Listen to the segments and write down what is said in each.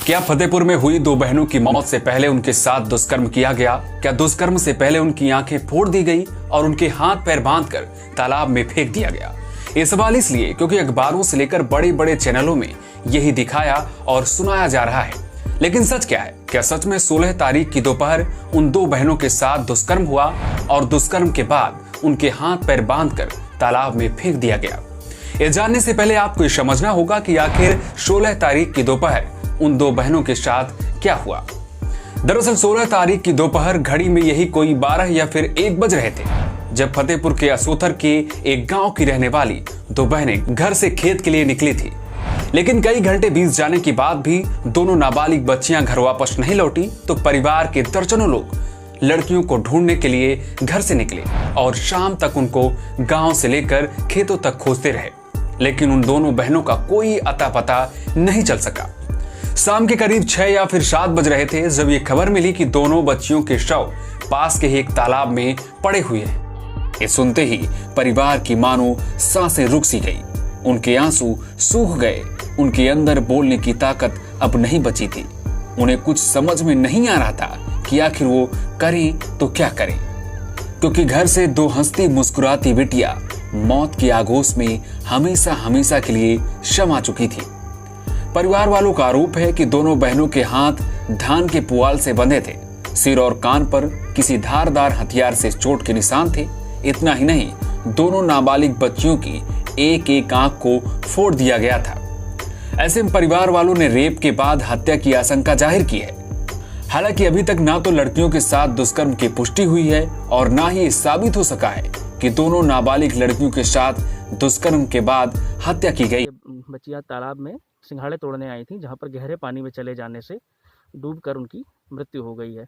क्या फतेहपुर में हुई दो बहनों की मौत से पहले उनके साथ दुष्कर्म किया गया? क्या दुष्कर्म से पहले उनकी आंखें फोड़ दी गई और उनके हाथ पैर बांधकर तालाब में फेंक दिया गया? ये सवाल इसलिए क्योंकि अखबारों से लेकर बड़े बड़े चैनलों में यही दिखाया और सुनाया जा रहा है। लेकिन सच क्या है? क्या सच में 16 तारीख की दोपहर उन दो बहनों के साथ दुष्कर्म हुआ और दुष्कर्म के बाद उनके हाथ पैर बांधकर तालाब में फेंक दिया गया? ये जानने से पहले आपको ये समझना होगा कि आखिर 16 तारीख की दोपहर उन दो बहनों के साथ क्या हुआ। दरअसल 16 तारीख की दोपहर घड़ी में यही कोई 12 या फिर 1 बज रहे थे जब फतेहपुर के असोथर के एक गांव की रहने वाली दो बहनें घर से खेत के लिए निकली थी। लेकिन कई घंटे बीत जाने के बाद भी दोनों नाबालिग बच्चियां घर वापस नहीं लौटी तो परिवार के दर्जनों लोग लड़कियों को ढूंढने के लिए घर से निकले और शाम तक उनको गांव से लेकर खेतों तक खोजते रहे, लेकिन उन दोनों बहनों का कोई अता पता नहीं चल सका। शाम के करीब 6 या फिर 7 बज रहे थे जब ये खबर मिली कि दोनों बच्चियों के शव पास के ही एक तालाब में पड़े हुए हैं। ये सुनते ही परिवार की मानो सांसें रुक सी गई, उनके आंसू सूख गए, उनके अंदर बोलने की ताकत अब नहीं बची थी। उन्हें कुछ समझ में नहीं आ रहा था कि आखिर वो करें तो क्या करें, क्योंकि घर से दो हंसती मुस्कुराती बिटिया मौत की आगोश में हमेशा हमेशा के लिए शम आ चुकी थी। परिवार वालों का आरोप है कि दोनों बहनों के हाथ धान के पुआल से बंधे थे, सिर और कान पर किसी धारदार हथियार से चोट के निशान थे। इतना ही नहीं, दोनों नाबालिग बच्चियों की एक एक आंख को फोड़ दिया गया था। ऐसे में परिवार वालों ने रेप के बाद हत्या की आशंका जाहिर की है। हालांकि अभी तक ना तो लड़कियों के साथ दुष्कर्म की पुष्टि हुई है और ना ही साबित हो सका है कि दोनों नाबालिग लड़कियों के साथ दुष्कर्म के बाद हत्या की गई। बच्चियां तालाब में सिंघाड़े तोड़ने आई थी, जहां पर गहरे पानी में चले जाने से डूबकर उनकी मृत्यु हो गई है।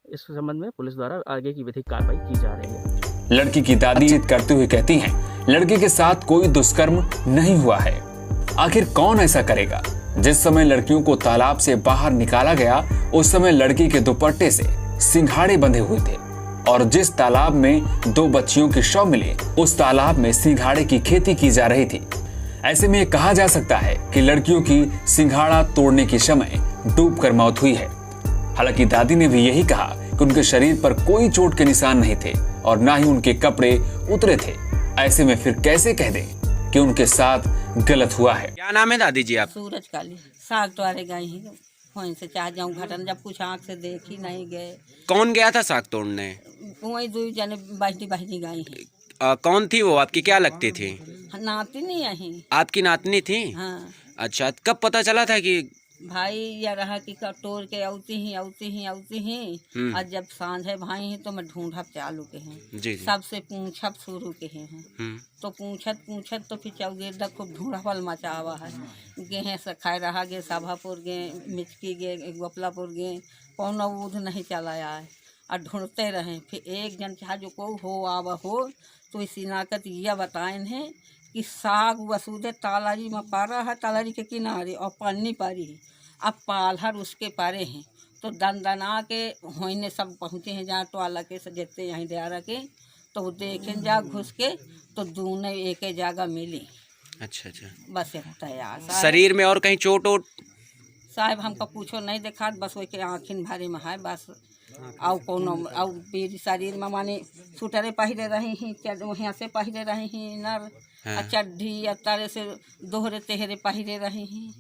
इस संबंध में पुलिस द्वारा आगे की विधिक कार्रवाई की जा रही है। लड़की की दादी जिद करते हुए कहती हैं, लड़के के साथ कोई दुष्कर्म नहीं हुआ है। आखिर कौन ऐसा करेगा? जिस समय लड़कियों को तालाब से बाहर निकाला गया उस समय लड़की के दुपट्टे से सिंघाड़े बंधे हुए थे और जिस तालाब में दो बच्चियों के शव मिले उस तालाब में सिंघाड़े की खेती की जा रही थी। ऐसे में कहा जा सकता है कि लड़कियों की सिंघाड़ा तोड़ने के समय डूबकर मौत हुई है। हालांकि दादी ने भी यही कहा कि उनके शरीर पर कोई चोट के निशान नहीं थे और ना ही उनके कपड़े उतरे थे। ऐसे में फिर कैसे कह दें कि उनके साथ गलत हुआ है? क्या नाम है दादी जी आप? सूरज काली साग तोड़े गए ही वहीं से चाह जाऊं घटन जब कुछ आँख से देख ही नहीं गए। कौन गया था साग तोड़ने? वही 2 जने बहनी गई हैं। कौन थी वो? आपकी क्या लगती थी? नाती नहीं यही। आपकी नातनी थी? हाँ। अच्छा, कब पता चला था कि भाई या रहा कि टोर के औती ही और जब सांझ है भाई तो मैं ढूंढब चालू के हैं जी। सबसे पूछब शुरू के हैं तो पूछत तो फिर चौगेर खूब ढूंढल मचावा है गे से खाए रहा गे सभापुर गे मिचकी गे गोपलापुर गे कौन ऊध नहीं चला आए और ढूंढते रहे। फिर एक जन चाह जो को हो आवा हो तो इसी नाकत यह बताएं हैं कि साग वसूदे तालारी में पारा है, तालारी के किनारे और पन्नी पारी है। अब पालहर उसके पारे हैं तो दंदना के होने सब पहुँचे हैं जहाँ टोला के सजेते यहीं दयारा के तो देखें जा घुस के तो दोनों एक जगह मिली। अच्छा बस तैयार शरीर में और कहीं चोट वोट? साहब हमको पूछो नहीं देखा, बस वही के आँखिन भारी में है बस। और कोनो और मेरी शरीर में माने सूटरे पहले रही ही वहाँ से पहले रही ही नर चड्ढी या तारे से दोहरे तेहरे पहले रही ही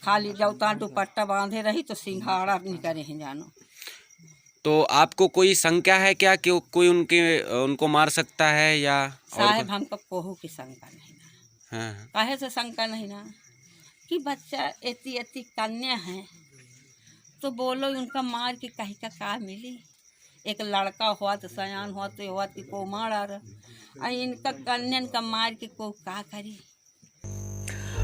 खाली जौता दुपट्टा बांधे रही तो सिंघाड़ा निकले हैं जानो। तो आपको कोई शंका है क्या कि कोई उनको मार सकता है या? साहब हमको कोहू की शंका नहीं ना। हाँ। काहे से शंका नहीं ना कि बच्चा एती एती कन्या है तो बोलो उनका मार के कहीं का मिली। एक लड़का हुआ तो सयान हुआ तो हुआ कि को मार आ रहा इनका कन्यन का मार के को का करी।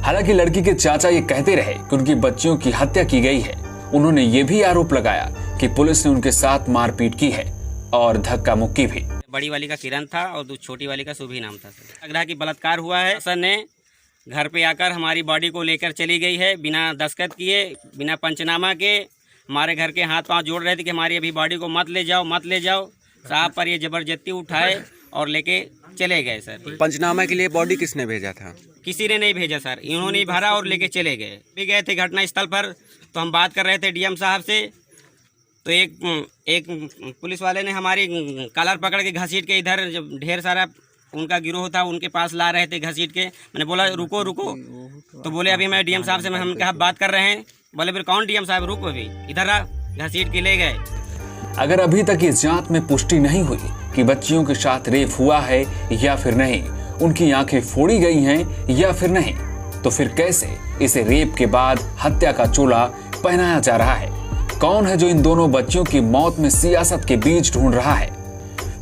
हालांकि लड़की के चाचा ये कहते रहे कि उनकी बच्चियों की हत्या की गई है। उन्होंने ये भी आरोप लगाया कि पुलिस ने उनके साथ मारपीट की है और धक्का मुक्की भी। बड़ी वाली का किरण था और छोटी वाली का शुभी नाम था। लग रहा है कि बलात्कार हुआ है। सर ने घर पे आकर हमारी बॉडी को लेकर चली गई है बिना दस्तखत किए, बिना पंचनामा के। हमारे घर के हाथ पांव जोड़ रहे थे कि हमारी अभी बॉडी को मत ले जाओ। साहब पर ये जबरदस्ती उठाए और लेके चले गए। सर पंचनामा के लिए बॉडी किसने भेजा था? किसी ने नहीं भेजा सर, इन्होंने ही भरा और लेके चले गए। भी गए थे घटना स्थल पर, तो हम बात कर रहे थे डीएम साहब से, तो एक पुलिस वाले ने हमारी कॉलर पकड़ के घसीट के इधर जब ढेर सारा उनका गिरोह था उनके पास ला रहे थे घसीट के। मैंने बोला रुको रुको, तो बोले अभी मैं डीएम साहब से हम कहा बात कर रहे हैं। बोले फिर कौन डीएम साहब, रुको अभी, इधर आ, घसीट के ले गए। अगर अभी तक इस जांच में पुष्टि नहीं हुई कि बच्चियों के साथ रेप हुआ है या फिर नहीं, उनकी आंखें फोड़ी गई हैं या फिर नहीं, तो फिर कैसे इसे रेप के बाद हत्या का चोला पहनाया जा रहा है? कौन है जो इन दोनों बच्चियों की मौत में सियासत के बीज ढूंढ रहा है?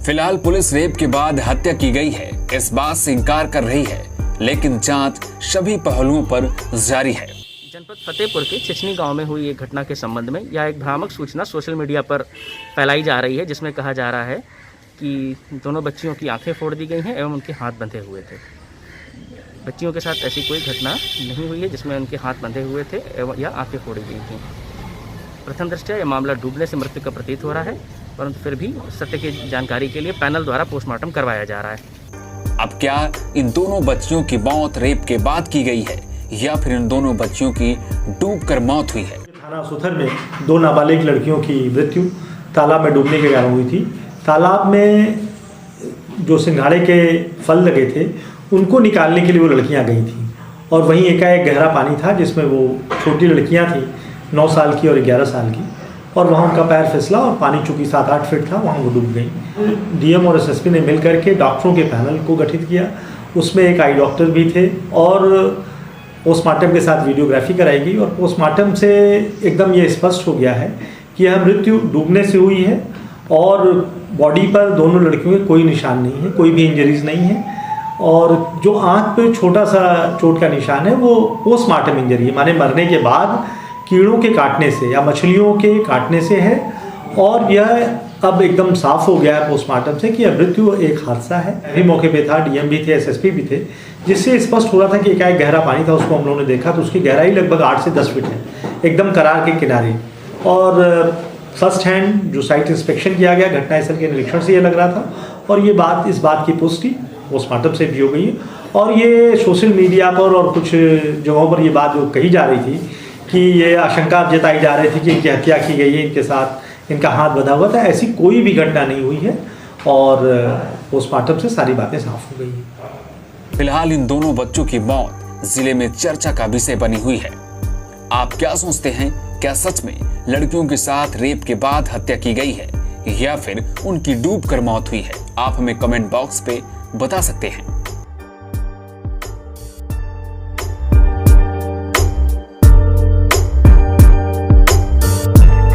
फिलहाल पुलिस रेप के बाद हत्या की गई है इस बात से इनकार कर रही है, लेकिन जांच सभी पहलुओं पर जारी है। जनपद फतेहपुर के चिचनी गांव में हुई एक घटना के संबंध में यह एक भ्रामक सूचना सोशल मीडिया पर फैलाई जा रही है, जिसमें कहा जा रहा है कि दोनों बच्चियों की आंखें फोड़ दी गई हैं एवं उनके हाथ बंधे हुए थे। बच्चियों के साथ ऐसी कोई घटना नहीं हुई है जिसमें उनके हाथ बंधे हुए थे एवं या आंखें फोड़ी गई थी। प्रथम दृष्टया यह मामला डूबने से मृत्यु का प्रतीत हो रहा है, परंतु फिर भी सत्य की जानकारी के लिए पैनल द्वारा पोस्टमार्टम करवाया जा रहा है। अब क्या इन दोनों बच्चियों की मौत रेप के बाद की गई है या फिर इन दोनों बच्चियों की डूबकर मौत हुई है? थाना सुथर में 2 नाबालिग लड़कियों की मृत्यु तालाब में डूबने के कारण हुई थी। तालाब में जो सिंघाड़े के फल लगे थे उनको निकालने के लिए वो लड़कियां गई थी, और वहीं एकाएक गहरा पानी था जिसमें वो छोटी लड़कियां थी 9 साल की और 11 साल की, और वहाँ उनका पैर फिसला और पानी चूँकि 7-8 फीट था वहाँ वो डूब गई। डीएम और एसएसपी ने मिलकर के डॉक्टरों के पैनल को गठित किया, उसमें एक आई डॉक्टर भी थे, और पोस्टमार्टम के साथ वीडियोग्राफी कराई गई, और पोस्टमार्टम से एकदम ये स्पष्ट हो गया है कि यह मृत्यु डूबने से हुई है, और बॉडी पर दोनों लड़कियों के कोई निशान नहीं है, कोई भी इंजरीज नहीं है, और जो आँख पे छोटा सा चोट का निशान है वो पोस्टमार्टम इंजरी है, माने मरने के बाद कीड़ों के काटने से या मछलियों के काटने से है। और यह अब एकदम साफ हो गया है पोस्टमार्टम से कि यह मृत्यु एक हादसा है। भी मौके पे था, डीएम भी थे, एसएसपी भी थे, जिससे स्पष्ट हो रहा था कि एकाएक गहरा पानी था, उसको हम लोगों ने देखा तो उसकी गहराई लगभग 8 से 10 फीट है, एकदम करार के किनारे। और फर्स्ट हैंड जो साइट इंस्पेक्शन किया गया घटनास्थल के निरीक्षण से ये लग रहा था, और ये इस बात की पुष्टि पोस्टमार्टम से भी हो गई है। और ये सोशल मीडिया पर और कुछ जगहों पर ये बात जो कही जा रही थी कि ये आशंका जताई जा रही थी कि इनकी हत्या की गई है, इनके साथ इनका हाथ बंधा हुआ था, ऐसी कोई भी घटना नहीं हुई है, और पोस्टमार्टम से सारी बातें साफ हो गई हैं। फिलहाल इन दोनों बच्चों की मौत जिले में चर्चा का विषय बनी हुई है। आप क्या सोचते हैं, क्या सच में लड़कियों के साथ रेप के बाद हत्या की गई है या फिर उनकी डूबकर मौत हुई है? आप हमें कमेंट बॉक्स पे बता सकते हैं।